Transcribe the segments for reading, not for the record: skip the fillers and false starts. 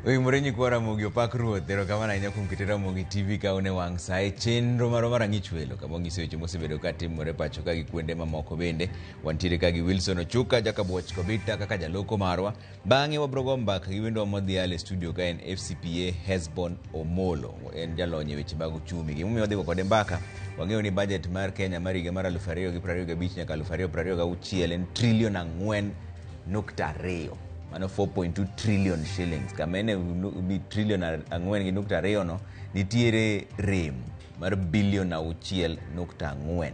Murenyi kwara mugi opak ruoth ero kama na nyakum kitera mugi TV ka one wang sai chenro mara ngichwelo kama ngise weche mosebedo ka timore pacho ka gi kwende mamoko bende wantiere ka gi Wilson Ochuka jaka boch kobita kaka jaloko marwa bange wabrogo mbaka gi wendo modhiale studio ka en FCPA Hesbon Omolo en jalonye weche mag uchumi gi mumiyo dhigo kode mbaka wang'eyo ni budget mar Kenya mar higa mar 2025 nyaka 2026 en trilion 4.2 mano 4.2 trillion shillings kamene trillion 4.2 no nitiere rem mar billion 6.4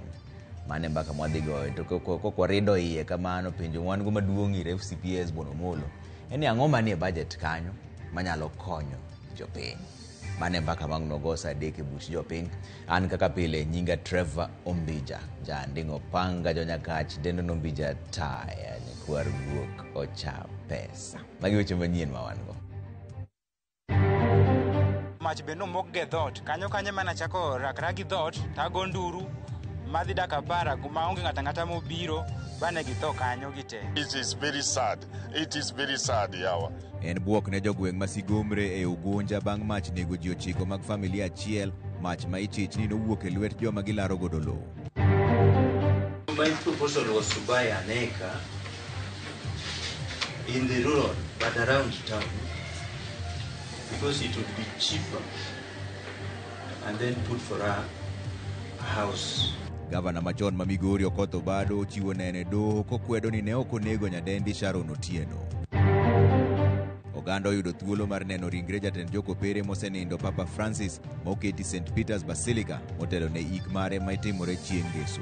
mane mbaka mwadhigo to koko rido iye kamano penjo wan go maduong' ire FCPS Bonomolo eni ang'o manie budget kanyo manyalo konyo jopiny mane mbaka magnogosa deke buch jopiny an kaka pile nyinga Trevor Ombija jandingo panga jonyakach dendo Ombija taya ni kwar guok ocha pesa magi weche manyien mawango mach beno mogge dhot kanyo mana chako rakragi dhot tago nduru madhi daka para maonge ng'ata mobiro bane githo kanyo gite. It is very sad yawa. En buok ne jogweng' masigomre e Ugunja bang' mach nego ji 9 mag familia achiel mach ma ichich ni nowuok e lwet joma gilaro godo lowo. My proposal was to buy an acre in the rural but around town because it would be cheaper and then put for a house. Gavana machon ma Migori Okoth Obado chiwo nene doho kokwedo ni ne ok onego nyadendi Sharon Otieno. Oganda oyudo thuolo mar neno ringre jatend jokopere mosenindo Papa Francis moketi St. Peter's Basilica motelo ne ik mare ma itimore chieng' Ngeso.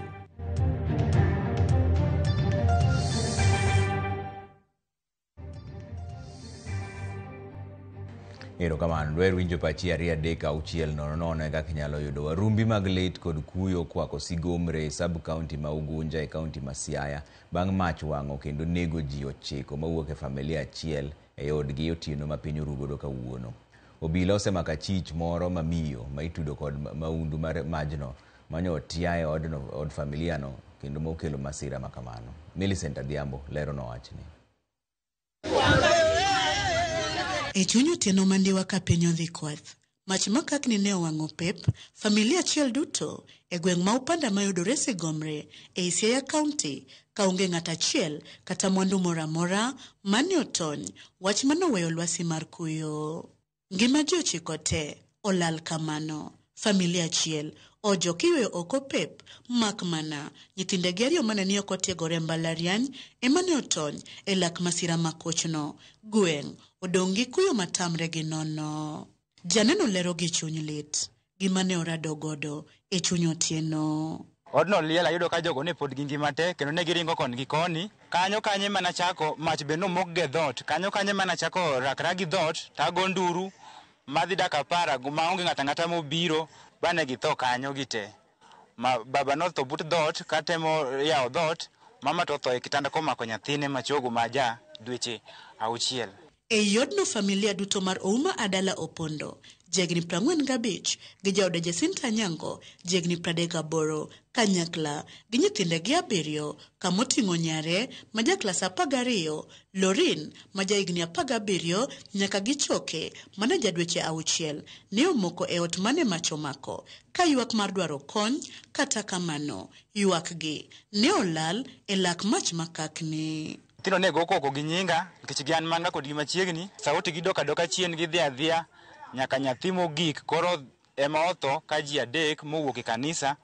Ero kamano dwer winjo pachi 2-3-6 kaka inyalo yudo warumbi mag lit kod kuyo kwako sigomre sub county ma Ugunja e county ma Siaya bang' mach wang'o kendo nego ji 9 mawuok e familia achiel e odgi otieno ma piny orugodo kawuono. Obila osemako chich moro mamiyo ma itudo kod maundu mar majno manyo otiaye od familia no kendo mokelo masira makamano. Millicent Adhiambo lero no wachni. E chunyo tieno mandiwa ka piny odhi kwath. Mach makakni ne owang'o pep, familia achiel duto e gweng' ma Upanda mayudore Sigomre e Siaya County kaonge ng'ata achiel kata mwandu moramora mane otony wach manoweyo lwasi mar kuyo. Ngima ji 9 te olal kamano. Familia achiel ojo kiweyo oko pep mak mana nyithinde geriyo mane ni oko tiegore mbalariany emane otony e lak masira makochno. Gweng' odongi kuyo matamre gi nono. Janeno lero gi chuny lit gimane orado godo e chuny otieno. Odno liel ayudo ka jogo ne pod gi ngima te kendo ne giringo kon gi koni kanyo mana chako mach beno mogge dhot kanyo mana chako rakragi dhot tago nduru madhi daka para maonge ng'ata mobiro bane githo kanyo gite. Baba notho but dhot katemo yawo dhot mama to tho e kitanda komako nyathine machogo maja dweche 6. E yodno familia duto mar Ouma Adala Opondo, jegni 45 gi jaode Jacinta Nyango, jegni 38 kanyakla gi nyithinde gi 7 kamoting'o nyare maja klas 12, Lorin maja higni 17 nyaka gi Choke mana jadweche 6 ne omoko e ot mane machomako ka ywak mar dwaro kony kata kamano ywak gi ne olal e lak mach makakni. Tino nego koko gi nyinga nikech gian manga kod gima chiegni sauti gi doka chien gi dhia nyaka nyathi mogik koro ema otho ka ji 3 mowuok e kanisa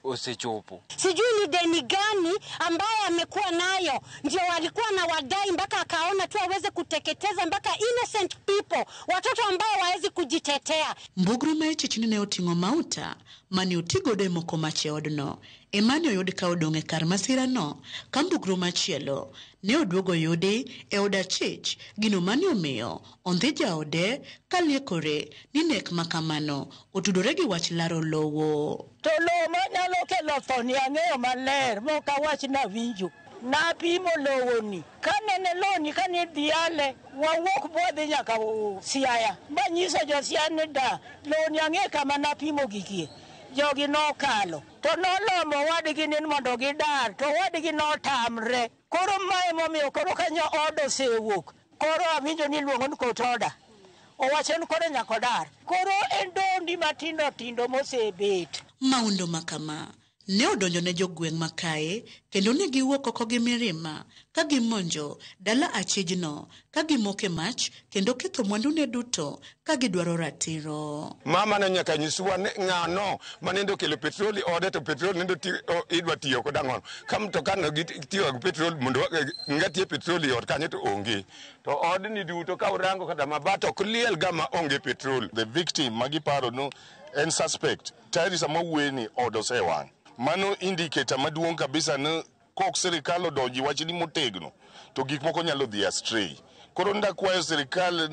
osechopo. Sijui ni deni gani ambayo amekuwa nayo ndio walikuwa na wadai mpaka akaona tu aweze kuteketeza mpaka innocent people, watoto ambao hawezi kujitetea. Mbugru mechi chini ne oting'o mauta mani otigodo e moko mache odno emani oyud ka odong'e kar masira no ka mbugru machielo ne oduogo yudi e oda chich gino mani omiyo ondhi jaode kaliekore ni nek makamano otudore gi wach laro lowo. To lowo manyalo kelo tho ni ang'eyo maler moka wach na winjo na pimo lowo ni kanene lowo ni kane dhiale wawuok bodhi nyaka Siaya banyiso jo Siaya ni da lowo ni ang'e kama na pimo gikie jogi nokalo to nolomo wadgi ni mondo gidar to wadgi notamre koro mae momiyo koro kanyo odo sewuok koro awinjo ni luongo ni kotoda owachen kore nyakodar. Koro endondi matindo tindo mosebet. Maundo makama ne odonjo ne jogweng' makae kendo ne giwuok oko gi mirima ka gimonjo dala achijno ka gimoke mach kendo ketho mwandune duto ka gidwaro ratiro. Mama ne nyaka nyiswa ng'ano manendo kelo petrol ode to petrol nendo idwa tiyo kod ang'o. Ka mtoka no gitiyo gi petrol mondo ngatie petrol ot kanyo to onge. To odni duto ka urango kada mabato kliel gama onge petrol. The victim magiparo no en suspect. Tayari sama weni odosewang. Mano indicator maduong' kabisa ne kok sirikal odonji wachni motegno to gik moko nyalo dhi astray. Koro ndakwayo sirikal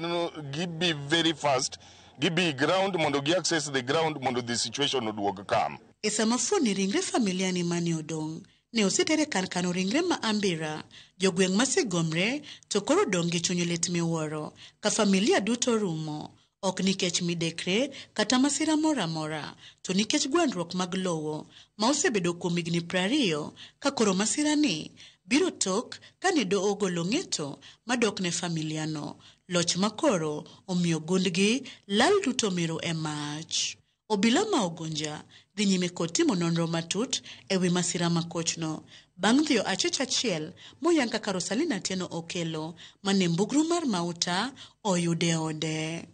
be very fast, be ground mondo gi access the ground mondo the situation oduog kam. E sama fuoni ringre familia ni mani odong' ne osetere kano ringre ma Ambira jogweng' masegomre to koro dong' gi chuny lit miwuoro ka familia duto rumo. Ok nikech midekre kata masira mora mora, to nikech gwandruok mag lowo ma osebedo kuom higni 20 ka koro masira ni biro tok ka ne do ogolo ng'eto madok ne familiano. Loch makoro omiyo gundgi lal duto miro e mach. Obila ma Ogonja dhi nyime kod timo nonro matut e wi masira makochno bang' dhiyo achich achiel moyang kaka Rosalina Tieno okelo mane mbugru mar mauta oyude ode.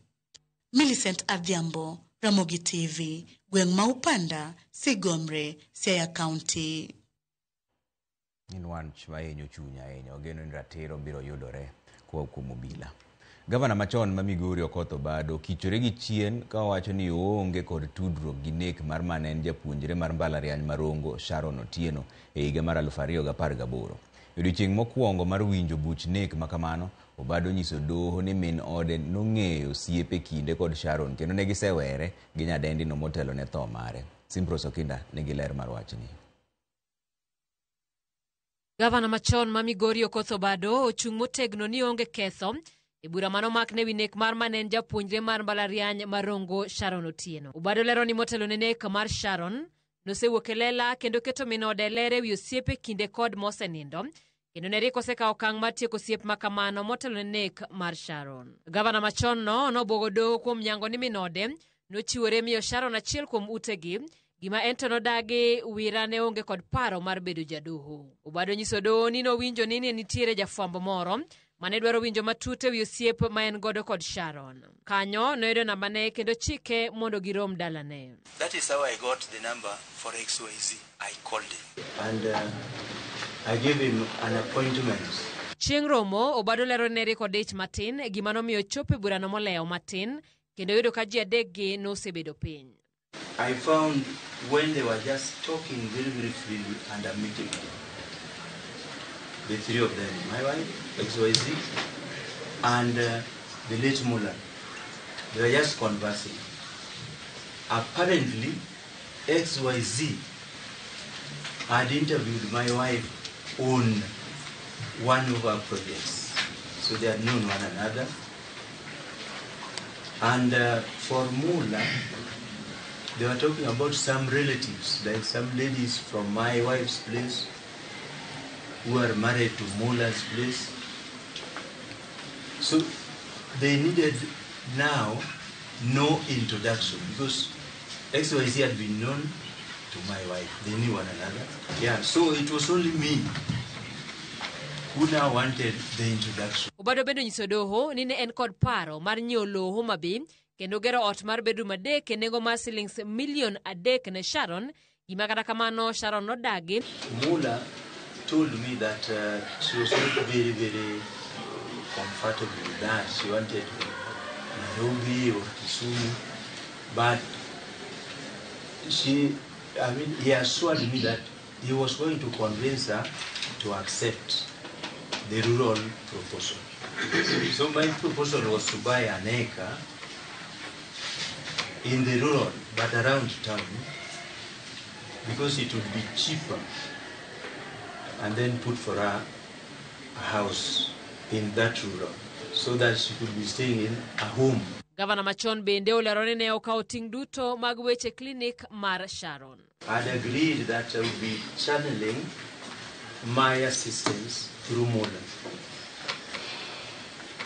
Millicent Adhiambo, Ramogi TV, gweng' ma Upanda, Sigomre, Siaya County. In wach mahinyo chunya ahinya ogeno ni ratiro biro yudore kuom obila. Gavana machon ma Migori Okoth Obado kichore gi chien ka wacho ni oonge kod tudruok gi nek mar manen japuonjre mar mbalariany Marongo Sharon Otieno e higa mar 2018. Odiochieng' mokwongo mar winjo buch nek makamano, Obado nyiso doho ni min ode nong'eyo siepe kinde kod Sharon kendo ne gisewere gi nyadendi no motelo ne tho mare. Simpros Okinda nigi ler mar wachni. Gavana machon ma Migori Okoth Obado ochung' motegno ni onge ketho e bura manomak ne wi nek mar manen japuonjre mar mbalariany Marongo Sharon Otieno. Obado lero ni motelo ne nek mar Sharon nosewuok e lela kendo keto min ode lere wi osiepe kinde kod mosenindo kendo ne rieko osekawo okang' mar tieko osiep makamano motelo ne nek mar Sharon. Gavana machon no nobuogo doho kuom nyango ni min ode nochiwore miyo Sharon achiel kuom utegi gima ento nodagi wira ne onge kod paro mar bedo jadoho. Obado nyiso doho ni nowinjo ni nitiere jafwambo moro mane dwaro winjo matut ewi osiep ma en godo kod Sharon. Kanyo noyudo nambane kendo chike mondo girom dalane. That is how I got the number for XYZ. I called him and I gave him an appointment. Chieng' romo, Obado lero ne riko dich matin gima nomiyo chope burano moleo matin kendo yudo ka ji adekgi nosebedo piny. I found when they were just talking very, very freely and a meeting, the three of them, my wife, XYZ, and the late Mullah, they were just conversing. Apparently, XYZ had interviewed my wife on one of our projects. So they had known one another. And for Mullah, they were talking about some relatives, like some ladies from my wife's place who are married to Mullah's place. So they needed now no introduction because XYZ had been known to my wife. They knew one another. Yeah, so it was only me who now wanted the introduction. Obado bendo nyiso doho ni ne en kod paro mar nyiewo lowo mabi kendo gero ot mar bedroom adek e nengo mar shillings $1 million ne Sharon. Gima kata kamano Sharon nodagi. Mullah told me that she was not very, very comfortable with that. She wanted Nairobi or Kisumu, but he assured me that he was going to convince her to accept the rural proposal. So my proposal was to buy an acre in the rural, but around town, because it would be cheaper, and then put for her a house in that rural, so that she could be staying in a home. Gavana machon bende olero ni ne okawo ting' duto mag weche clinic mar Sharon. I had agreed that I would be channeling my assistance through Mullah.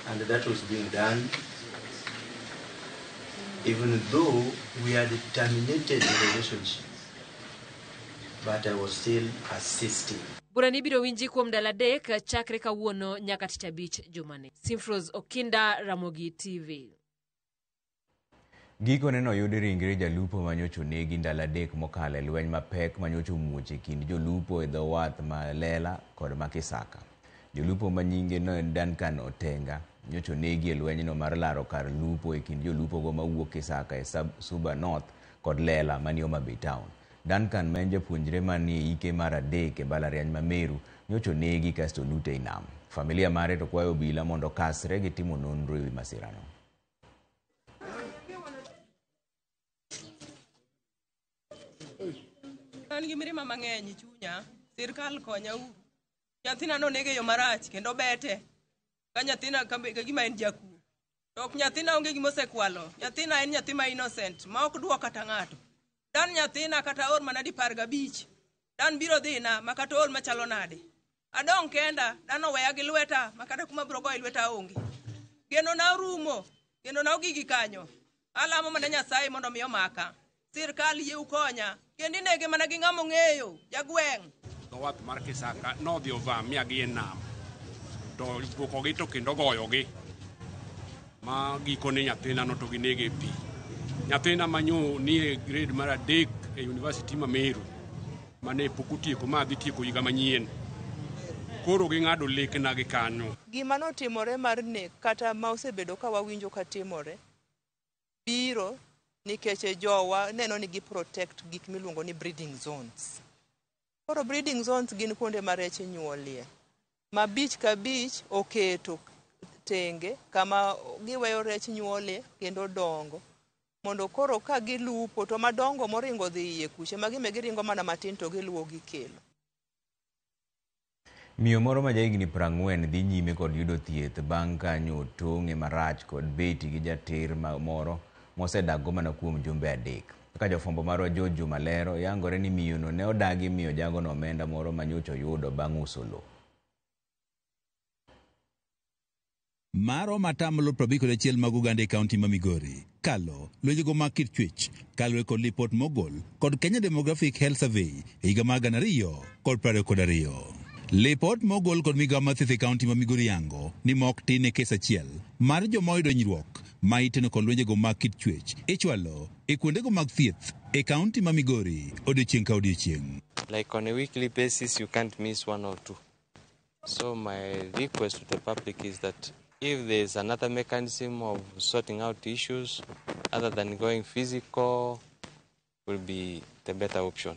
And that was being done. even though we had terminated the relationship, but I was still assisting. Burani biro winji kuom dala dek chakre kawuono nyaka tich abich jumani. Simfros Okinda, Ramogi TV. Gikone noyudi ringre jalupo manyocho negi ndala dek mokale lweny mapek manyocho muoche kind jolupo e dho wath ma Lela kod Makisaka. Jolupo manyinge no Duncan Otenga nyocho negi e lwenyno mar laro kar lupo e kind jolupo go mawuok Kisaka e Suba North kod Lela mani Homabay Town. Duncan ma en japuonjre manie ike mar adek e mbalariany ma Meru nyocho negi kasto lute inam. Familia mare to kwayo obila mondo kasre gi timo nonro ewi masirano. An gi mirima mang'eny chunya, sirkal konya uru. Nyathina nonege yo marach kendo bete. Ka nyathina ka gima en jakuo. To ok nyathina onge gima osekwalo. Nyathina en nyathi ma innocent, ma ok duoka kata ng'ato. Dan nyathina kata or mana 15. Dan biro dhina makata or machalo nade. Adong kenda, dan oweya gi lweta makata kuma biro goyo lweta onge. Geno na rumo, geno na ogigi kanyo. Alamo mana Nyasaye mondo mi omaka. Sirkal yie ukonya. Kendi nege mana gi ng'amo ng'eyo, jagweng'. Wath mar Kisaka nodhi ovamia gi e nam. To ipuokogi to kendo goyogi. Ma gikone nyathina no to ginege pi. Nyathina manyo ni e grade mar 3 e University ma Meru. Mane pok otieko ma dhi tieko higa manyien. Koro ging'ado lekna gi kanyo. Gima notimore mar nek kata ma osebedo ka wawinjo ka timore biro nikech jowa neno ni gi protect gik miluongo ni breeding zones. Koro breeding zones gin kuonde ma rech nyuolie. Ma beach ka beach oketo tenge kama giweyo rech nyuolie kendo dongo. Mondo koro ka gilupo to madongo moringo dhi iye kuche magime giringo mana matin to giluwo gikelo. Miyo moro ma jahigni 40 dhi nyime kod yudo thieth bang' kanyo tong'e marach kod beti gi jater moro mosedago mana kuom jumbe 3. Kaka jofwambo marwa George Malero yangore ni miyono ne odagi miyo jagono omenda moro manyocho yudo bang' uso lo. Maro matamlo 31 mag Uganda e kaunti ma Migori. Kalo, lwejego mag kit chwech, kalwe kod lipot mogol, kod Kenya Demographic Health Survey, higa mag 2022. Lipot mogol kod migawo mathieth e kaunti ma Migori yango ni mok tin e kes achiel mar joma oyudo hinyruok ma iteno kod lwenjego mag kit chwech ichwalo e kuondego mag thieth e kaunti ma Migori odiochieng' ka odiochieng'. Like on a weekly basis, you can't miss 1 or 2. So my request to the public is that if there's another mechanism of sorting out issues other than going physical, will be the better option.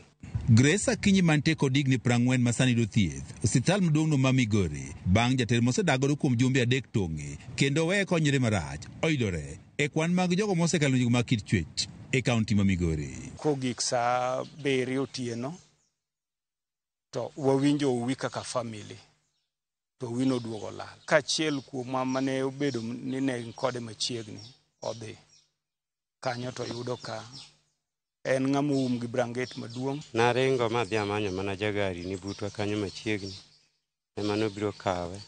Grace Akinyi mante kod higni 40 masani do thieth osiptal maduong' no ma Migori bang' jater mosedagore kuom jumbe 3 tong'e kendo weye konyre marach oyudore e kwan mag jogo mosekalo nying mag kit chwech e kaunti ma Migori. Kogik sa 7 otieno to wawinjo uwi kaka family to wino duogo lal. Kachiel kuom mane obedo ni ne kode machiegni odhi kanyo to yudo ka en ng'amo gi branget maduong'. Naringo madhi amanyo mana jagari ni butwa kanyo machiegni ema nobiro kawe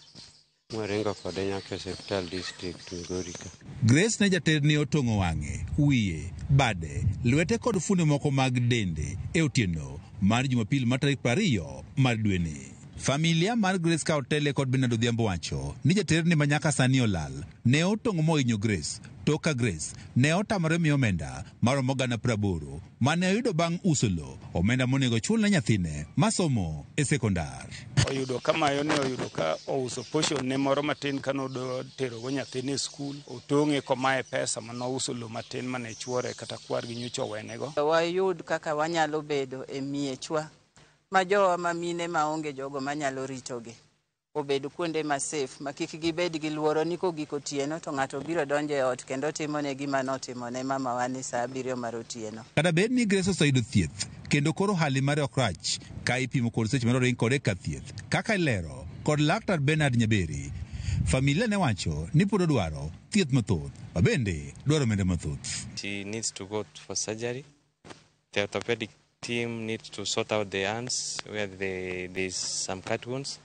mwaringo kode nyaka Hospital District Migori ka. Grace ne jater ni otong'o wang'e, wiye, bade, lwete kod fuonde moko mag dende e otieno mar Jumapil mar tarik 20 mar dweni. Familia mar Grace ka otele kod Bernardo Odhiambo wacho ni jater ni manyaka sani olal ne otong'o mohinyo Grace toka Grace ne otamore miyo omenda maromo 80,000 mane oyudo bang' uso lo, omenda monego chul ne nyathine masomo e sekondar. Oyudo kama yo ne oyudo ka ouso portion ne moro matin kanodo tero go nyathine skul, otong'e komae pesa mano uso lo matin mane chuore kata kwar gi nyocho wenego. Wayud kaka wanyalo bedo e miechwa ma jowa mamine maonge jogo manyalo ritogi obed kuonde ma safe ma kik gibed gi luoro ni kogik otieno to ng'ato biro donjo e ot kendo timone gima notimone mama wani sa 7 mar otieno. Kada bed ni Grace oseyudo thieth kendo koro hali mare ok rach ka ipimo kod seche maroring kode ka thieth kaka ilero kod laktar Bernard Nyaberi. Familia ne wacho ni pod odwaro thieth mathoth ma bende dwaro omenda mathoth. She needs to go for surgery. The orthopedic team needs to sort out the hands where there's some cut wounds,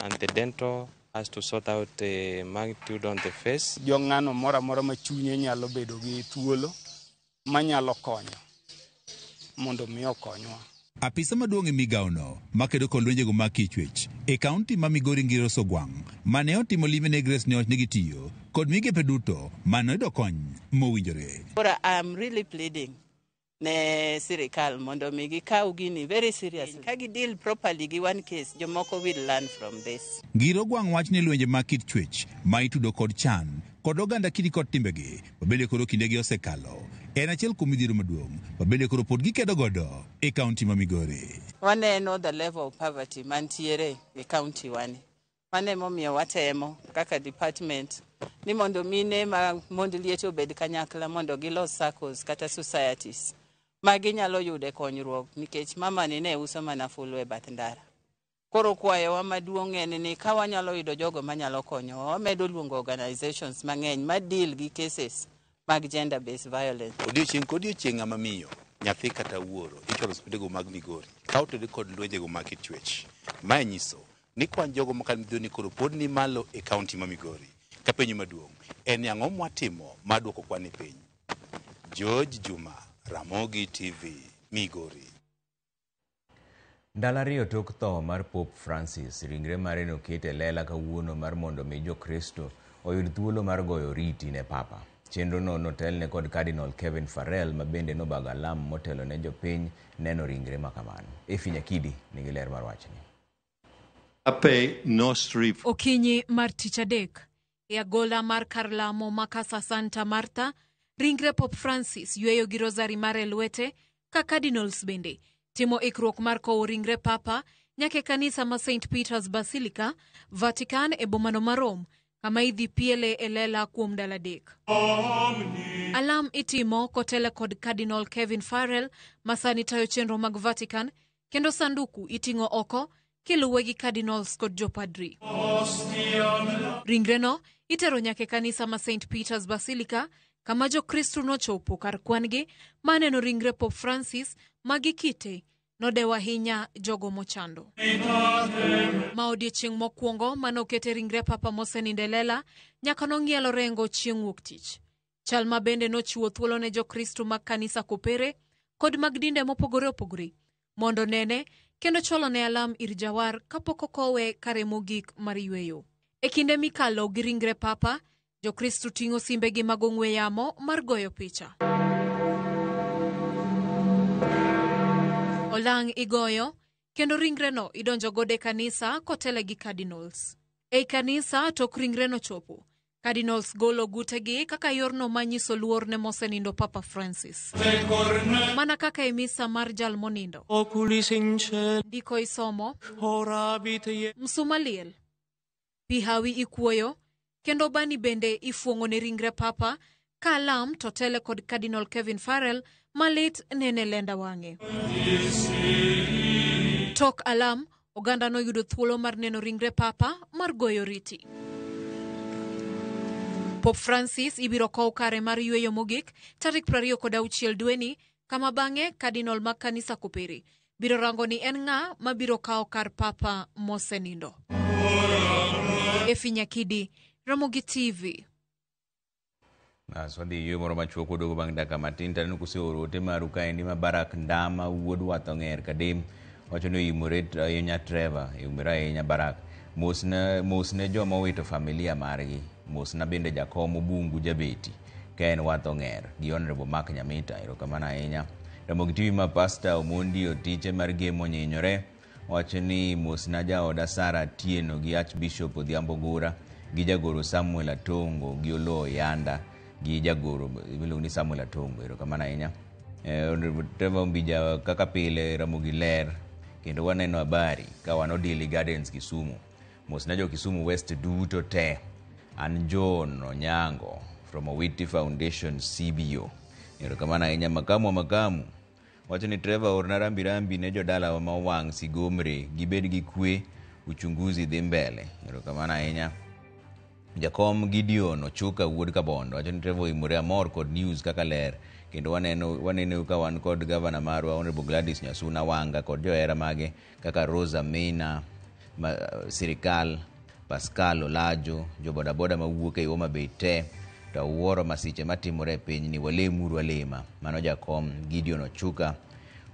and the dental has to sort out the magnitude on the face. Jong'ano mora mora ma chunye nyalo bedo gi thuolo manyalo konyo mondo mi okonywa. Apisa maduong' e migaono makedo kod lwenjego mag kichwech e kaunti ma Migori Ngiro Sogwang' mane otimo limbe ne Grace ne nigi tiyo kod migepe duto mane oyudo kony mowinjore. I'm really pleading ne sirikal mondo mi gikaw gini very seriously. Ka gi deal properly gi one case, jomoko will learn from this. Ngiro Gwang' wach ni lwenje mag kit chwech ma itudo kod chan kod oganda kidi kod timbegi mabende koro kindegi osekalo en achiel kuom midhiero maduong' mabende koro pod gikedo godo e kaunti ma Migori. Waneno the level of poverty mantiere e kaunti wani. Mane momiyo watemo kaka department ni mondo mine ma mondo liete obed kanyakla mondo gilos circles kata societies magi nyalo yude konyruok nikech mama ne uso mana fulu e bath ndara. Koro kwayowa maduong' en ni ka wanyalo yudo jogo manyalo konyo, wamedo luongo organizations mang'eny ma deal gi cases mag gender based violence. Odiochieng' kodiochieng' ama miyo nyathi kata wuoro ichoro hospitego mag Migori ka otede kod lwenjego mag kit chwech. Mae nyiso ni kwan jogo makal midhioni koro pod ni malo e kaunti ma Migori. Ka penjo maduong' en ang'o mwatimo ma duoko kwan e piny. George Juma, Ramogi TV, Migori. Ndalo ariyo tok tho mar Pope Francis, ringre mare noket e lela kawuono mar mondo mi jokristo oyud thuolo mar goyo riti ne Papa. Chenro no notelne kod Cardinal Kevin Farrell ma bende nobago alam motelo ne jopiny neno ringre makamano. Efi Nyakidi nigi ler mar wachni. Okinyi mar tich adek e agola mar kar lamo ma Casa Santa Marta, ringre Pope Francis yweyo gi rosari mare lwete ka Cardinals bende timo ikruok mar kowo ringre Papa nyake kanisa ma St. Peter's Basilica, Vatican e bomano ma Rome, kama idhi piele e lela kuom dala dek. Alam itimo kotele kod Cardinal Kevin Farrell masani tayo chenro mag Vatican, kendo sanduku iting'o oko kiluwe gi Cardinals kod jopadri. Ringre no itero nyake kanisa ma St. Peter's Basilica, kama jo Kristo nochopo kar kwangi maneno ringre Pope Francis magikite nodewa hinya jogo mochando. Ma odiochieng' mokwongo manokete ringre Papa mosenindelela nyaka nong'ielo rengo chieng' wuok tich. Chal ma bende nochiwo thuolo ne jo Kristo mag kanisa kopere kod mag dinde mopogore opogore mondo nene kendo cholo ne alam ir jawar kapok okowe kare mogik mar yweyo. E kinde mikalo gi ringre Papa, jo Kristo ting'o simbegi mag ong'we yamo mar goyo picha. Olang' igoyo, kendo ringre no idonjo gode kanisa kotele gi Cardinals. Ei kanisa tok ringre no chopo, Cardinals golo gutegi kaka yorno manyiso luor ne mosenindo Papa Francis. Mana kaka e misa mar jal monindo. Diko isomo, msuma liel, pihawi ikuoyo, kendo bani bende ifuong'o ne ringre Papa ka alam totele kod Cardinal Kevin Farrell malit nene lenda wang'e. Tok alam, oganda no yudo thuolo mar neno ringre Papa mar goyo riti. Pope Francis ibiro kow kare mar yweyo mogik tarik 26 dweni, kama bang'e Cardinal mag kanisa kopere biro rango ni en ng'a mabiro kawo kar Papa mosenindo. Efi Nyakidi, Ramogi TV. Wadhi ywe moro machuok kodogo bang' dakika matin taneno kuseoro ote maru kaendi ma Barak Ndama wuod Watho Ng'er Kadem wacho ni oimore ahinya Trevor oimore ahinya Barak mosne joma owito familia margi, mosna bende jakom Bungu Jabeti ka en Watho Ng'er gi Honorable Mark Nyamita. Erokamano ahinya. Ramogi TV ma Pastor Omondi Otiche mar Gemo onyinyore wacho ni mosna jaoda Sara Atieno gi Archbishop Odhiambo Gura gi jagoro Samuel Atongo gi Oloo Yanda gi jagoro miluongo ni Samuel Atongo. Erokamano ahinya. Trevor Mbija kaka pile Ramogi ler kendo waneno habari ka wan Odili Gardens Kisumu. Mosna jo Kisumu West duto te. An John Onyango from Owiti Foundation CBO. Erokamano ahinya. Makamu wacho ni Trevor orna rambi ne jodala ma owang' Sigomre gibed gi kwe, uchunguzi dhi mbele. Erokamano ahinya. Jakom Gideon Ochuka wuod Kabondo wacho ni Trevor oimore amor kod news kaka ler kendo waneno ka wan kod governor marwa Honorable Gladys Nyasuna Wanga kod johera mage kaka Rosa Mena, Sirikal, Pascal Olajo, jo bodaboda mawuok e Homa Bay te, to wuoro masiche matimore e piny ni walemuru alema. Mano jakom Gideon Ochuka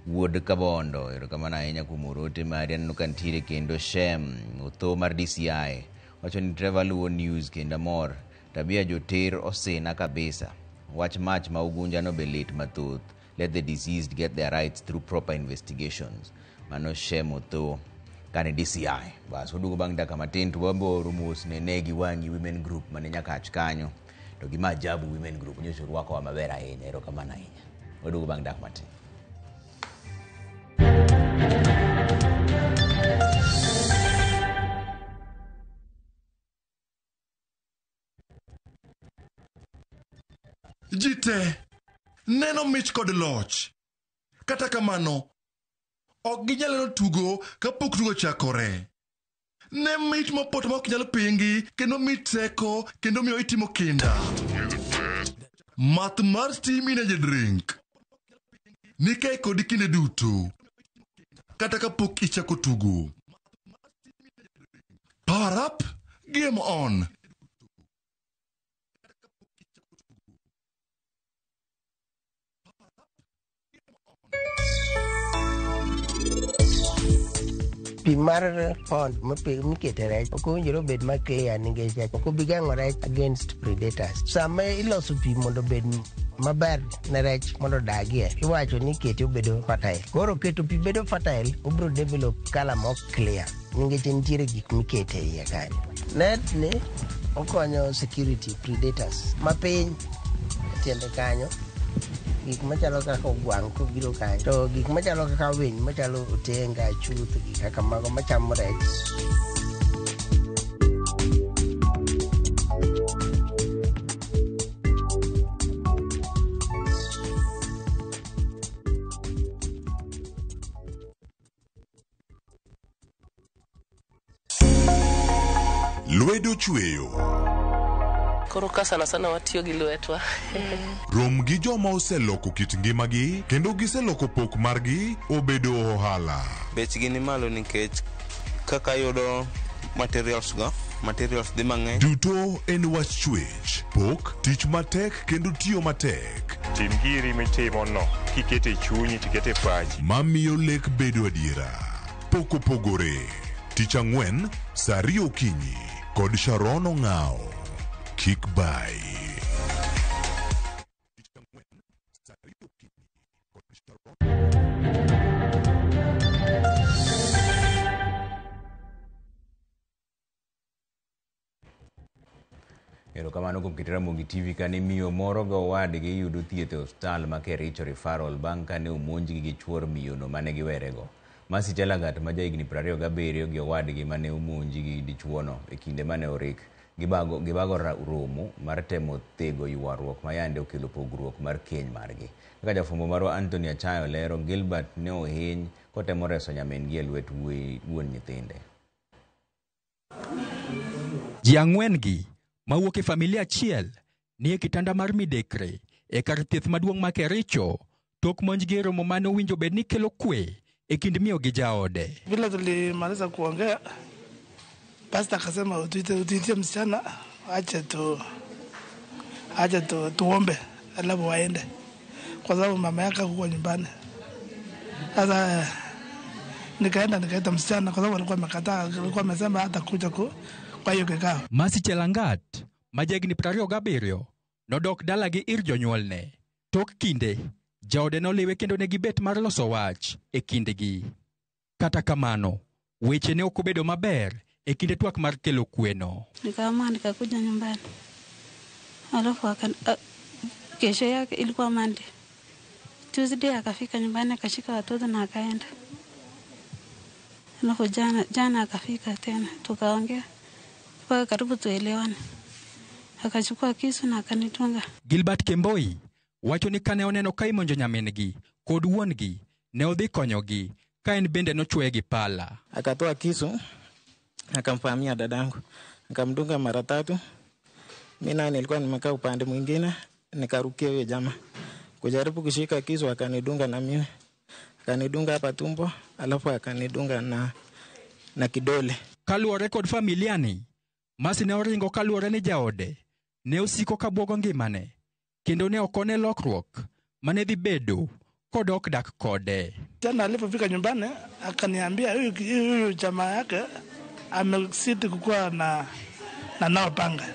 wuod Kabondo. Erokamano ahinya kuom orote mari. Aneno ka nitiere kendo Shem Otho mar DCI wacho ni Trevor luwo news kendo mor. Tabia joter osena kabisa. Wach mach ma Ugunja no belit mathoth. Let the deceased get their rights through proper investigations. Mano Shem Otho kane DCI. Bas odugo bang' dakika matin to wabo rumus ne negi wangi women group mane nyakach kanyo. To gima ajabu women group nyoso rwako wa maber ahinya. Erokamano ahinya. Odugo bang' dakika matin. Jite neno mich kod loch. Kata kamano ok ginyalo tugo kapok tugo chakore. Ne mich mopot ma ok nyalo pingi kendo mit teko kendo miyo itimo kinda. Math mar Steam Energy Drink nikai kod kinde duto kata kapok ichako tugo. Power up, game on. Pi mar pond mikete rech ok owinjore obed ma clear nikech ok obi geng'o rech against predators. Sama iloso pi mondo obed maber ne rech mondo odagie, iwacho ni kete obedo fertile. Koro keto pi bedo fertile, obiro develop colour ma ok clear nikech nitiere gik mikete iye kanyo. Net ni okonyo security predators mapiny tiende kanyo. Gik machalo kaka ogwang' kobiro kanyo, to gik machalo kaka winy machalo otenga, chuth, gik kaka mago machamo rech. Lwedo chweyo. Koro ka sana watiyo gi lwetwa. Rom gi joma oseloko kit ngimagi kendo giseloko pok margi obedo ohala. Bechgi ni malo nikech kaka yudo materials dhi mang'eny. Duto en wach chwech, pok, tich matek kendo tiyo matek. Tim giri mitimo no kikete chunyi tikete pachi. Mamiyo lek bedo adiera. Pok opogore. Tich ang'wen, saa 2 okinyi kod Sharon Ong'ao. Kick by. Erokamano kuom keto Ramogi TV kane miyo moro go wadgi yudo thieth e osiptal ma Kericho referral bang' kane omonjgi gi chuor miyono mane giwerego. Mercy Chelagat ma jahigni 27 gi owadgi mane omonji gi dichuono e kinde mane orik gibago romo mar temo thego ywaruok ma yande okelo pogruok mar keny margi. Kaka jafwambo marwa Anthony Achayo lero, Gilbert ne ohiny kotemo reso nyamin-gi e lwet wuon nyithinde. Ji ang'wen gi mawuok e familia achiel ni e kitanda mar midekre e kar thieth maduong' ma Kericho tok monjgi e romo mane owinjo bed ni kelo kwe e kind miyo gi jaode. Vile tulimaliza kuongea, Pastor akasema utuitie msichana aje tuombe alafu waende, kwa sababu mama yake huko nyumbani. Sasa nikaita msichana kwa sababu alikuwa amekataa, alikuwa amesema hata kuja kwa hiyo kikao. Mercy Chelagat ma jahigni 27 nodok dalagi ir jonyuolne. Tok kinde jaode noliwe kendo ne gibet mar loso wach e kindgi. Kata kamano weche ne ok obedo maber e kinde twak mar kelo kweno. Nikaamua nikakuja nyumbani. Alafu kesho yake ilikuwa Monday. Tuesday akafika nyumbani akashika watoto na akaenda. Alafu jana akafika tena tukaongea mpaka karibu tuelewane. Akachukua kisu na akanitunga. Gilbert Kemboi wacho ni kane oneno ka imonjo nyamin-gi kod wuon-gi ne odhi konyogi ka en bende nochweye gi pala. Akatoa kisu akamfahamia dadangu, akamdunga mara 3. Mimi naye nilikuwa nimekaa upande mwingine, nikarukia huyo jamaa. Kujaribu kushika kisu akanidunga na mimi. Akanidunga hapa tumbo, alafu akanidunga na kidole. Kaluwore kod familiani, Mercy ne oringo kaluwore ni jaode ne osiko ka bwogo ngimane, kendo ne okone lokruok mane dhi bedo kodok dak kode. Tena alipofika nyumbani akaniambia huyu jamaa yake amesiti kukuwa na nao panga.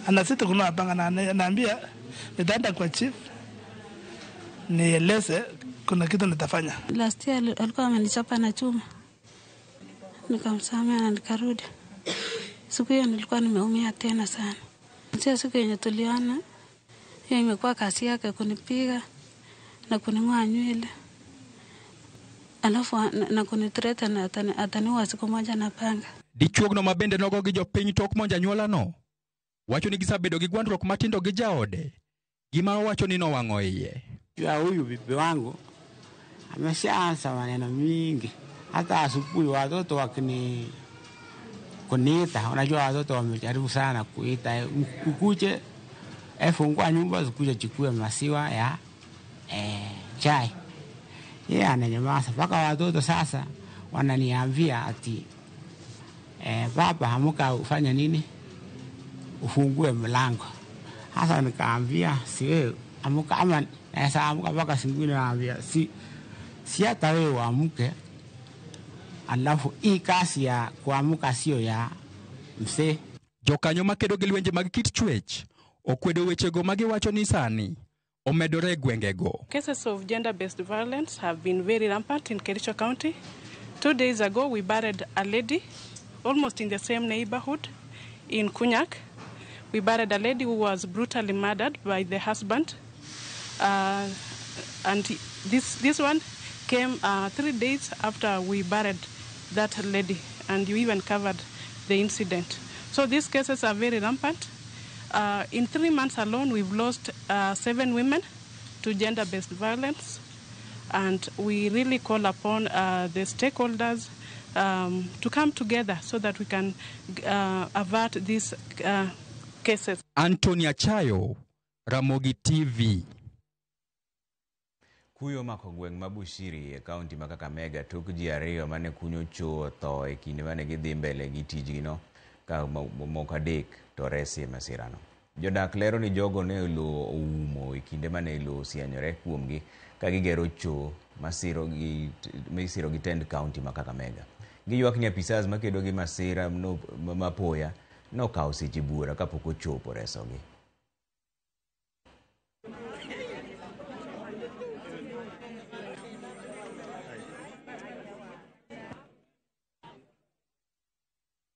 Anasiti kunao panga na anaambia nitaenda kwa chief nieleze kuna kitu nitafanya. Last year alikuwa amenichapa na chuma. Nikamsamea na nikarudi. Siku hiyo nilikuwa nimeumia tena sana. Siku yenye tuliona hiyo imekuwa kasi yake kunipiga na kuning'oa nywele. Alafu na kunitreta na ataniua siku moja na panga. Dichuogno mabende nogo gi jopiny tok monja nyuola no. Wacho ni gisabedo gi gwandruok matindo gi jaode. Gima wacho ni nowang'o iye. Huyu bibi wangu ameshaanza maneno mingi. Hata asubuhi watoto kuniita. Unajua watoto wamejaribu sana kuita. Ukuje fungua nyumba zikuje chukue maziwa ya chai. Yeye ananyamaza mpaka watoto sasa wananiambia ati baba amuka ufanye nini? Ufungue mlango. Hasa nikaambia siwe amuka ama naweza amuka mpaka singine naambia si hata wewe uamuke. Alafu hii kasi ya kuamuka sio ya msee. Jokanyo makedo gi lwenje mag kit chwech okwedo wechego magiwacho ni sani omedore gwengego. Cases of gender-based violence have been very rampant in Kericho County. 2 days ago, we buried a lady almost in the same neighborhood in Kunyak. We buried a lady who was brutally murdered by the husband. And this one came 3 days after we buried that lady, and you even covered the incident. So these cases are very rampant. In 3 months alone, we've lost 7 women to gender-based violence, and we really call upon the stakeholders to come together so that we can avert these cases. Antonia Chayo, Ramogi TV. Kuyo mako gweng mabushiri e kaunti ma Kakamega tok ji ariyo mane kunyo choo tho e kinde mane gidhi mbele gi tijgino ka moko adek to resi masirano. Jodak lero ni jogo ne lo oumo e kinde mane lo osianyore kuomgi ka gigero choo masiro gi tend kaunti ma Kakamega. Giyuak ni apisas makedo gi masira mapoya no kawo seche buora kapok ochopo resogi.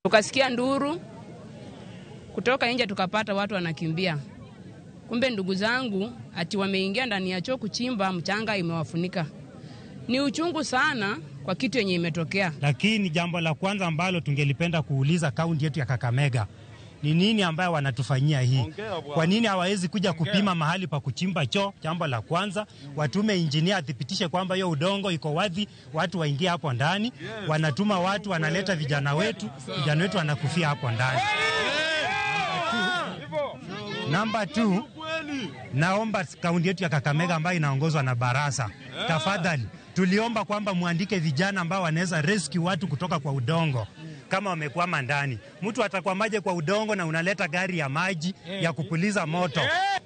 Tukasikia nduru kutoka nje, tukapata watu wanakimbia. Kumbe ndugu zangu ati wameingia ndani ya choo kuchimba, mchanga imewafunika. Ni uchungu sana kwa kitu yenye imetokea. Lakini jambo la kwanza ambalo tungelipenda kuuliza kaunti yetu ya Kakamega ni nini ambayo wanatufanyia hii? Kwa nini hawawezi kuja kupima mahali pa kuchimba choo? Jambo la kwanza, watume engineer athibitishe kwamba hiyo udongo iko wazi, watu waingie hapo ndani. Wanatuma watu, wanaleta vijana wetu wanakufia hapo ndani. Number 2, naomba kaunti yetu ya Kakamega ambayo inaongozwa na Barasa, tafadhali tuliomba kwamba muandike vijana ambao wanaweza rescue watu kutoka kwa udongo kama wamekwama ndani. Mtu atakwamaje kwa udongo na unaleta gari ya maji ya kupuliza moto?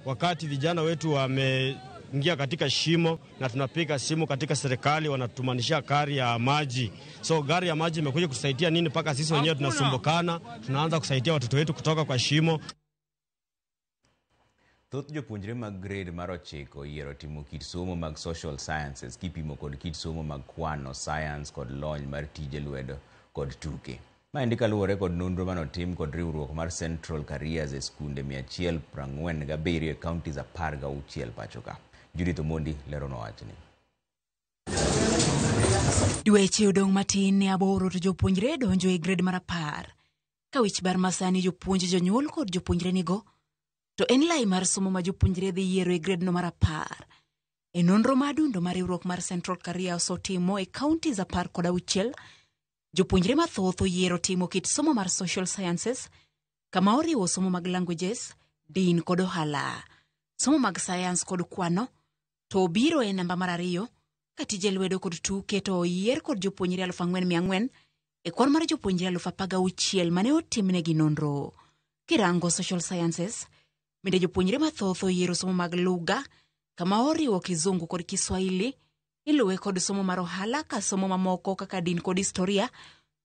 Wakati vijana wetu wameingia katika shimo na tunapiga simu katika serikali, wanatumanishia gari ya maji. So gari ya maji imekuja kusaidia nini mpaka sisi wenyewe tunasumbukana, tunaanza kusaidia watoto wetu kutoka kwa shimo. Thoth jopuonjre mag grade mar 9 yiero timo kit somo mag social sciences kipimo kod kit somo mag kwano, science kod lony mar tije lwedo kod tuke. Maendi kaluwore kod nonro manotim kod riwruok mar Central Careers e skunde 147 e counties 16 pachoka. Judith Omondi lero nowachni. Dweche odong' matin ne 8 to jopuonjre donjo e grade mar 10. Ka wich bar masani jopuonj jonyuol kod jopuonjre nigo, to en lai mar somo ma jopuonjre dhi yiero e grade no mar 10. E nonro madundo mar riwruok mar Central Careers otimo e counties 16, jopuonjre mathoth oyiero timo kit somo mar social sciences, kama oriwo somo mag languages, din kod ohala. Somo mag science kod kwano to biro e namba mar 2, ka tije lwedo kod tuke to oyier kod jopuonjre 4,400 e kwan mar jopuonjre 16,000 mane otimnegi nonro. Kirango social sciences, bende jopuonjre mathoth oyiero somo mag lugha kama oriwo Kizungu kod Kiswahili, iluwe kod somo mar ohala ka somo mamoko kaka din kod historia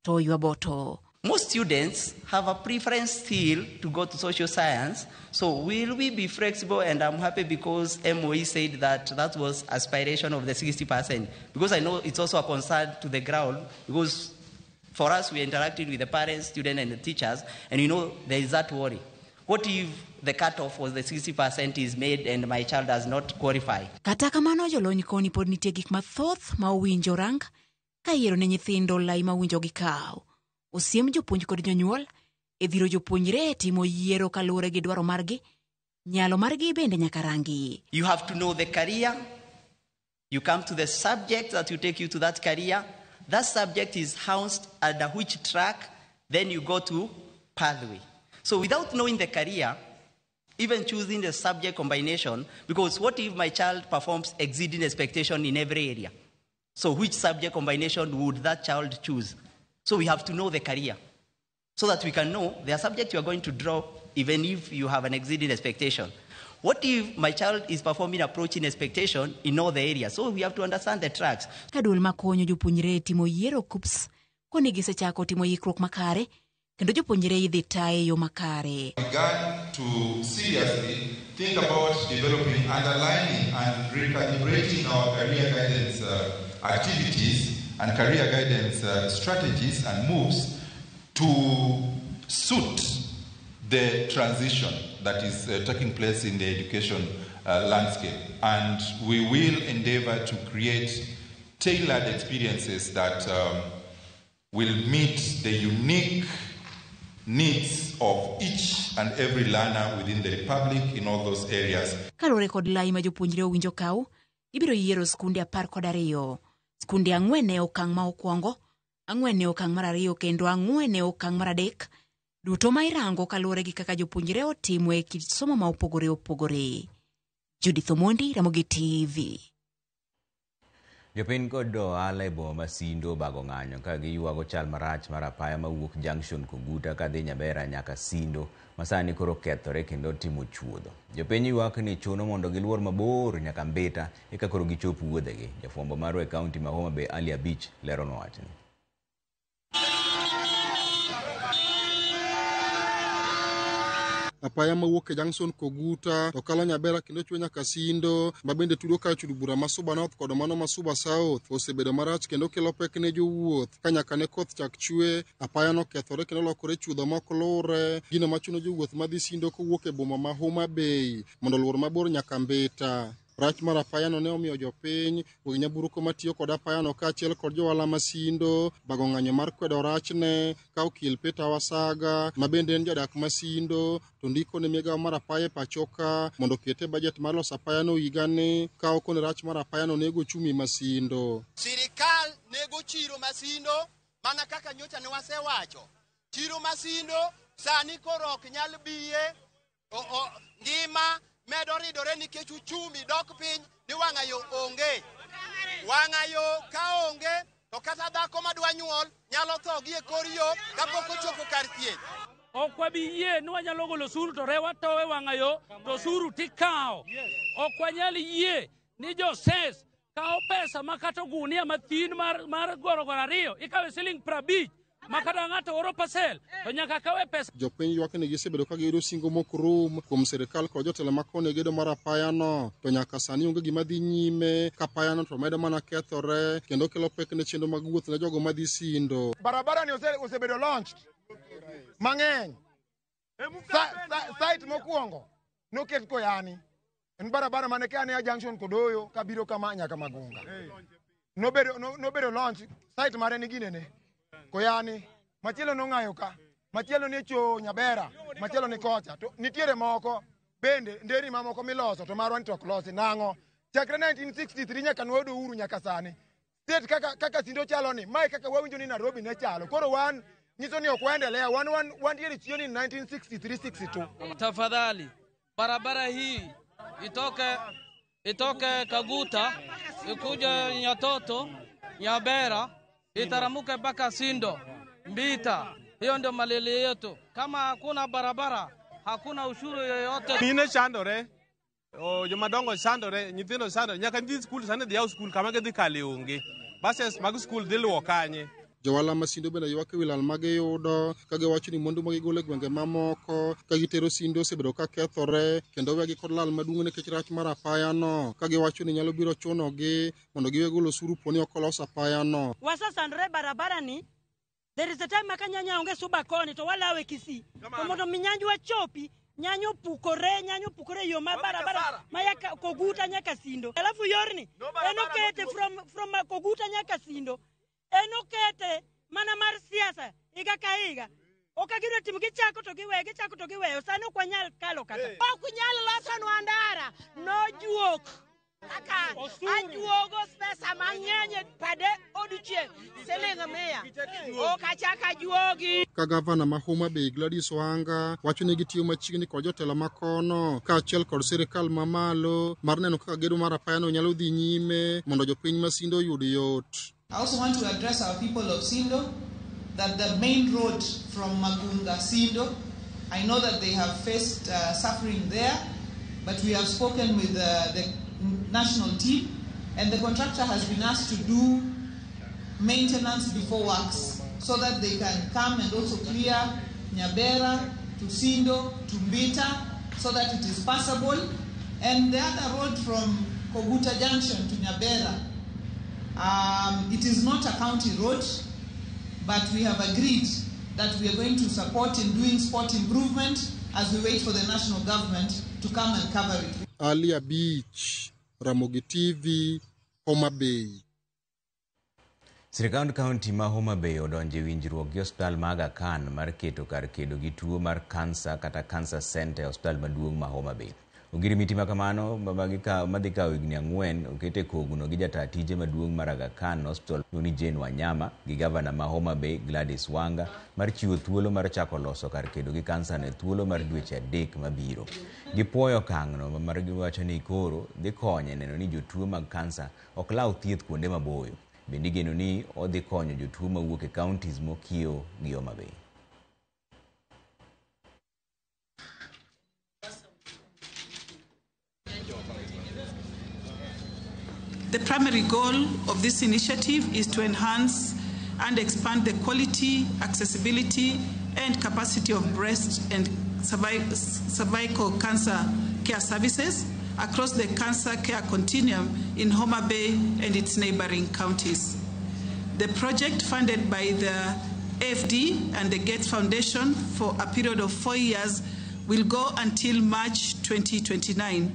to ywa boto. Most students have a preference still to go to social science, so will we be flexible? And I'm happy because MOE said that was aspiration of the 60%, because I know it's also a concern to the ground, because for us we are interacting with the parents, students and the teachers, and there is that worry. What if the cutoff was the 60% is made and my child does not qualify? Kata kamano jolony koni pod nitie gik mathoth ma owinjo rang ka yiero ne nyithindo lai ma winjo gi kaw. Osiem jopuonj kod jonyuol edhiro jopuonjre timo yiero kaluwore gi dwaro margi, nyalo margi bende nyaka rangi. You have to know the career. You come to the subject that will take you to that career. That subject is housed under which track, then you go to pathway. So without knowing the career, even choosing the subject combination, because what if my child performs exceeding expectation in every area? So which subject combination would that child choose? So we have to know the career so that we can know the subject you are going to drop even if you have an exceeding expectation. What if my child is performing approaching expectation in all the areas? So we have to understand the tracks. Kadul makonyo jopuonjre timo yiero KUPS koni gisechako timo yikruok makare kendo jopuonjre idhi tae yo makare. Began to seriously think about developing, underlining and recalibrating our career guidance activities and career guidance strategies and moves to suit the transition that is taking place in the education landscape. And we will endeavor to create tailored experiences that will meet the unique needs of each and every learner within the Republic in all those areas. Kalore kod lai ma jopuonjre owinjo kaw, ibiro yiero skunde 12. Skunde 4 e okang' ma okwongo, 4 e okang' mar 2 kendo 4 e okang' mar 3. Duto ma irango kaluwore gi kaka jopuonjre otimo e kit somo ma opogore opogore. Judith Omondi, Ramogi TV. Jopiny kod ohala e boma Masindo bago ng'anyo ka giywago chal marach mar apaya mawuok junction Koguta kadhi Nyabera nyaka Sindo masani koro kethore kendo timo chuodho. Jopiny ywak ni chuno mondo giluor mabor nyaka Mbita eka koro gichop wuodhegi. Jafwambo marwa e kaunti ma Homa Bay Ali Abich lero nowachni. Apaya mawuok e junction Koguta to kalo Nyabera kendo chwe nyaka Sindo ma bende tudo ka chudo bura Masuba North kod mano Masuba South osebedo marach kendo kelo pek ne jowuoth ka nyaka ne koth chak chwe. Apaya no kethore kendo lokore chudo mok lure, gino machuno jowuoth madhi Sindo kowuok e boma ma Homa Bay mondo luor mabor nyaka Mbita. Rach mar apaya no ne omiyo jopiny nyamburko matiyo kod apaya no kaachiel kod johala Masindo bago ng'anyo mar kwedo rachne ka okil Peter Wasaga ma bende en jadak Masindo to ndiko ne migawo mar apaya pachoka mondo okete bajet mar loso apaya no higani ka okone rach mar apaya no nego chumi Masindo. Sirikal nego chiro Masindo mana kaka nyocha ne wasewacho. Chiro Masindo sani koro ok nyal biye ngima medo ridore nikech uchumi dok piny ni wang'ayo onge. Wang'ayo ka onge to kata dhako madwa nyuol nyalo tho gi e kor yo kapok ochopo kar thieth. Ok wabiyie ni wanyalo golo osuru to rewa towe wang'ayo to osuru tikawo. Ok wanyal yie ni joses kawo pesa makata gunia mathin mar gorogoro 2 ikawe siling 50 makata ng'ato oro pasel to nyaka kawe pesa. Jopiny ywak ni gisebedo ka giyudo singo mok rum kuom sirikal kod jotelo makone gedo mar apaya no to nyaka sani onge gima dhi nyime ka apaya no to medo mana kethore kendo kelo pek ne chenro mag wuoth ne jogo madhi Sindo. Barabara ni osebedo launched mang'eny. Site mokwongo noket Koyani en barabara mane kane ya junction Kodoyo kabiro kama nyaka Magunga. Nobedo launch site mare ni ginene Koyani, machielo no ng'ayo ka, machielo ni cho Nyabera, machielo ni kocha. To nitiere moko bende nderi mamoko miloso to marwa ni tok losi nang'o. Chakre 1963 nyaka nwodo uru nyaka sani. State kaka Sindo chalo ni, mai kaka wawinjo ni Nairobi ne chalo. Koro wan nyiso ni okwendelea wan tiere chioni 1963-62. Tafadhali barabara hii itoke Kaguta ikuja Nyatoto Nyabera itaramuke mpaka Sindo Mbita Hiyo ndio malele yetu. Kama hakuna barabara, hakuna ushuru yoyote. Mine chandore, jomadongo chandore, nyithindo chandore, nyaka nyithi skul sani dhiyaw skul kama gidhi kale onge. Buses mag skul dhi luwo kanye. Jowala masindo bende ywak e wilal mage yudo ka giwacho ni mwandu magigolo e gwenge mamoko ka gitero sindo osebedo ka kethore kendo wegi kod lal maduong' nikech rach mar apayano ka giwacho ni nyalo biro chunogi mondo giwe golo osuru poni ok olos apayano. Wasasandre barabara ni there is a time makanyanya onge suba koni to walawe Kisii to mondo minyanju wachopi nyanyo pukore yo barabara maya Koguta nyaka Sindo. Alafu yorni enokete from Koguta nyaka Sindo enokete mana mar siasa iga ka iga okagiro timu gichako to giweyo sano kwa nyal kalo kata okunyal loso nwandara no juok aka ajuogo pesa mang'eny pade odichie selenga meya okachaka juogi. Ka gavana ma Homa Bay Gladys Wanga wacho ni gitiyo machiegni kod jotelo makono kaachiel kod sirikal mamalo mar neno kaka gedo mar apayano nyalo dhi nyime mondo jopiny masindo oyud yot. I also want to address our people of Sindo that the main road from Magunga, Sindo, I know that they have faced suffering there, but we have spoken with the national team and the contractor has been asked to do maintenance before works so that they can come and also clear Nyabera to Sindo to Mbita so that it is passable. And the other road from Koguta Junction to Nyabera, it is not a county road, but we have agreed that we are going to support in doing spot improvement as we wait for the national government to come and cover it. Alia Beach, Ramogi TV, Homa Bay. Sirikand kaunti ma Homa Bay odonje winjruok gi hospital mag Aga Khan mar keto kar kedo gi tuo mar kansa kata Cancer Center hospital maduong' ma Homa Bay. Ogirimiti makamano madhi kawo higni 4 okete kogno gi jata tije maduong' mar Aga Khan Hospital ni Jane Wanyama gi gavana ma Homa Bay Gladys Wanga mar chiwo thuolo mar chako loso kar kedo gi kansa ne thuolo mar dweche 3 mabiro. Gipuoyo okang'no mar giwacho ni koro dhi konyo neno ni jotuo mag kansa ok law thieth kuonde maboyo. Bende geno ni odhi konyo jotuo mawuok e counties mokiewo gi Homa Bay. The primary goal of this initiative is to enhance and expand the quality, accessibility, and capacity of breast and cervical cancer care services across the cancer care continuum in Homa Bay and its neighboring counties. The project, funded by the AFD and the Gates Foundation for a period of 4 years, will go until March 2029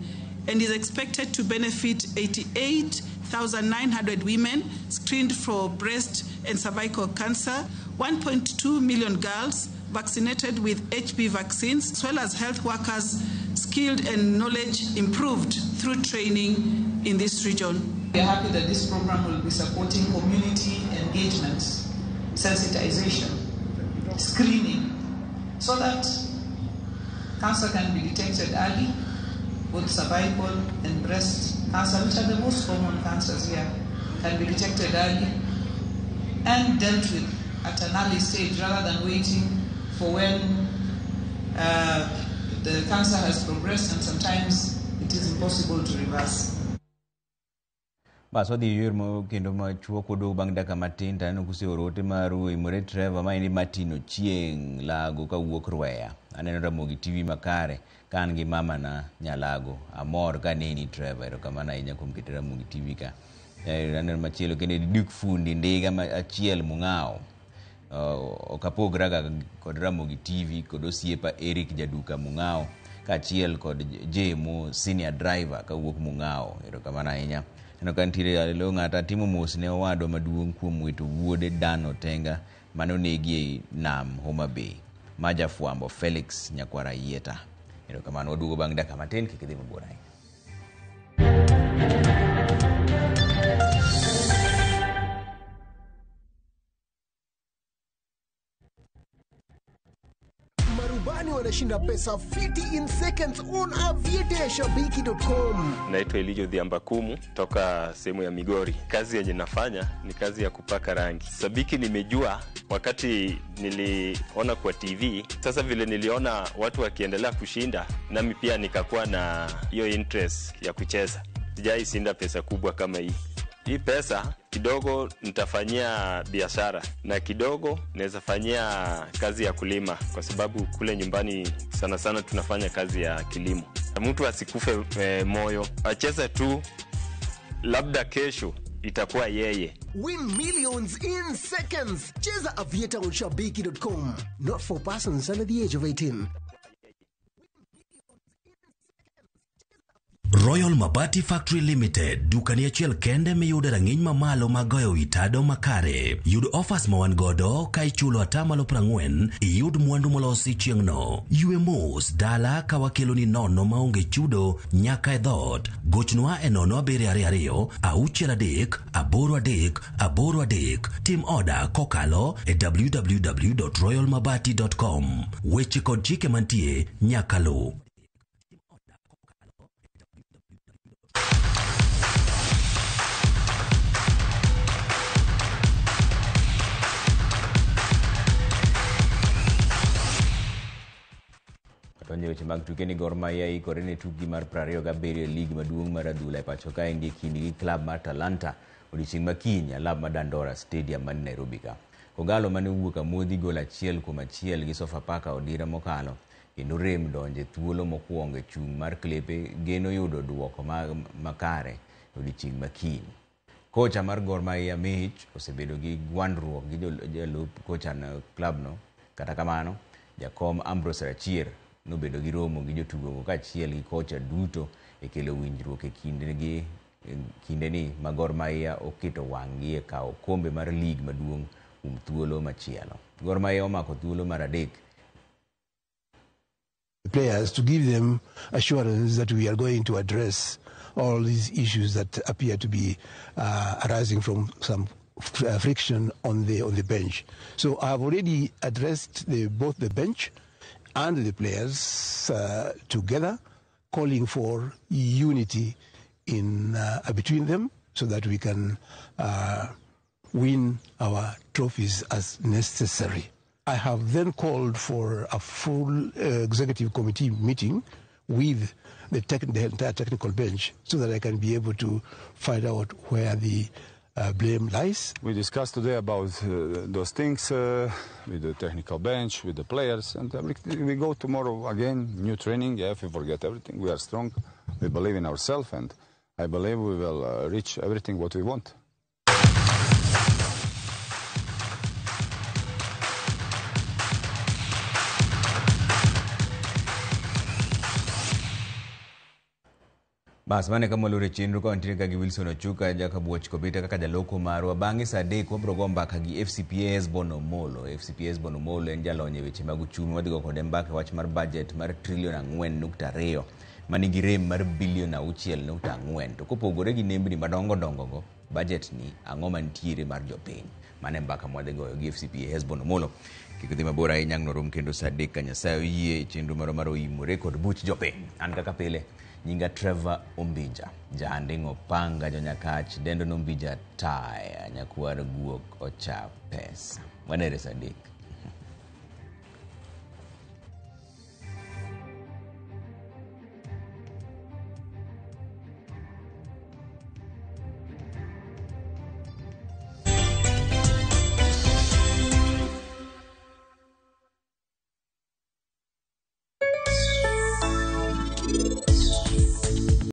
and is expected to benefit 88,900 women screened for breast and cervical cancer, 1.2 million girls vaccinated with HPV vaccines, as well as health workers skilled and knowledge improved through training in this region. We are happy that this program will be supporting community engagement, sensitization, screening, so that cancer can be detected early. Both cervical and breast cancer, which are the most common cancers here, can be detected early and dealt with at an early stage rather than waiting for when the cancer has progressed and sometimes it is impossible to reverse. Baso di yor mo kendo ma chuo kodo bang daka matin tano kusi orote maru imore Trevor ma ini Martino chieng lago ka wuok Rwea. Aneno Ramogi TV makare kan gi mama na Nyalago amor ka neni Trevor erokamano ahinya kuom keto Ramogi TV ka. Aneno machielo kendo Duke Fundi ndiga achiel Mung'ao. Okapograga kod Ramogi TV kod osiepa Eric Jaduka Mung'ao kaachiel kod Jemo senior driver ka wuok Mung'ao erokamano ahinya. Eno kantire lo ng'ata timo mos ne owadwa maduong' kuom wito wuode Dan Otenga mano negi nam Homa Bay. Maja Fuambo Felix Nyakwara Yieta. Erokamano waduogo bang' dakika matin kik idhi mabor ahinya. Marubani unashinda pesa fiti in seconds on aviateshabiki.com. Naitwa Elijo Dhiambakumu toka sehemu ya Migori. Kazi yenye nafanya ni kazi ya kupaka rangi. Sabiki nimejua wakati niliona kwa TV. Sasa vile niliona watu wakiendelea kushinda, nami pia nikakuwa na hiyo interest ya kucheza. Sijai shinda pesa kubwa kama hii. Hii pesa kidogo nitafanyia biashara na kidogo naweza fanyia kazi ya kulima, kwa sababu kule nyumbani sana sana tunafanya kazi ya kilimo. Mtu asikufe moyo, acheze tu, labda kesho itakuwa yeye. Win millions in seconds. Cheza aviateshabiki.com. Not for persons under the age of 18. Royal Mabati Factory Limited, dukani achiel kende miyude rang'iny mamalo magoyo witado makare. Yud offers mawan godo ka ichulo atamalo 40, iyud mwandu molosi chieng'no. Yue mos dala ka wakelo ni nono maonge chudo nyaka e dhot. Gochnwa e 07222 638 838. Tim order kokalo e www.royalmabati.com. Weche kod chike mantie nyaka lu. Tonje weche mag tuke ni Gor Mahia ikore ne tugi mar 27 ligi maduong' mar adhula e pacho kae ngi kindi gi klab mar Talanta odiochieng' makiny alab ma Dandora Stadium man Nairobi ka. Kogalo mane wuok amodhi gol 1-1 gi Sofapaka odira mokalo kendo rem donje thuolo mokwongo e chung' mar klepe geno yudo duoko makare odiochieng' makiny. Kocha mar Gor Mahia Mich osebedo gi gwandruok gi jalup kocha na klab no, kata kamano jakom Ambrose Rachier nobedo gi romo gi jotugo kaachiel gi kocha duto e kelo winjruok e kinde ni ma Gor Mahia oketo wang'gi e kawo kombe mar lig maduong' thuolo machielo. Gor Mahia omako thuolo mar adek. Players to give them assurance that we are going to address all these issues that appear to be arising from some friction on the bench. So I have already addressed both the bench and the players together, calling for unity in between them so that we can win our trophies as necessary. I have then called for a full executive committee meeting with the entire technical bench so that I can be able to find out where the blame lies. We discussed today about those things with the technical bench, with the players, and we go tomorrow again, new training. Yeah, if we forget everything, we are strong, we believe in ourselves, and I believe we will reach everything what we want. Bas mane kama lore chenro ka ntiere ka gi Wilson Ochuka jaka buoch kobita kaka jaloko marwa bang'e saa 3 wabro go mbaka gi FCPS Bonomolo. FCPS Bonomolo en jalony e weche mag uchumi wadhigo kode mbaka wach mar budget mar $4.2 manigi rem mar $6.4 to kopogore gi nembni madongo dongo go budget ni ang'o mantiere mar jopiny mane mbaka mwadhigo gi FCPS Bonomolo. Kikudhi mabora inyang norum kendo saa 3 ka Nyasaye oyie chenro mar oimore kod buch jopiny. An kaka pile nyinga Trevor Ombija, jahanding opanga jonyakach dendo nombija taya nyakwar guok ocha pesa. Wanere saa 3.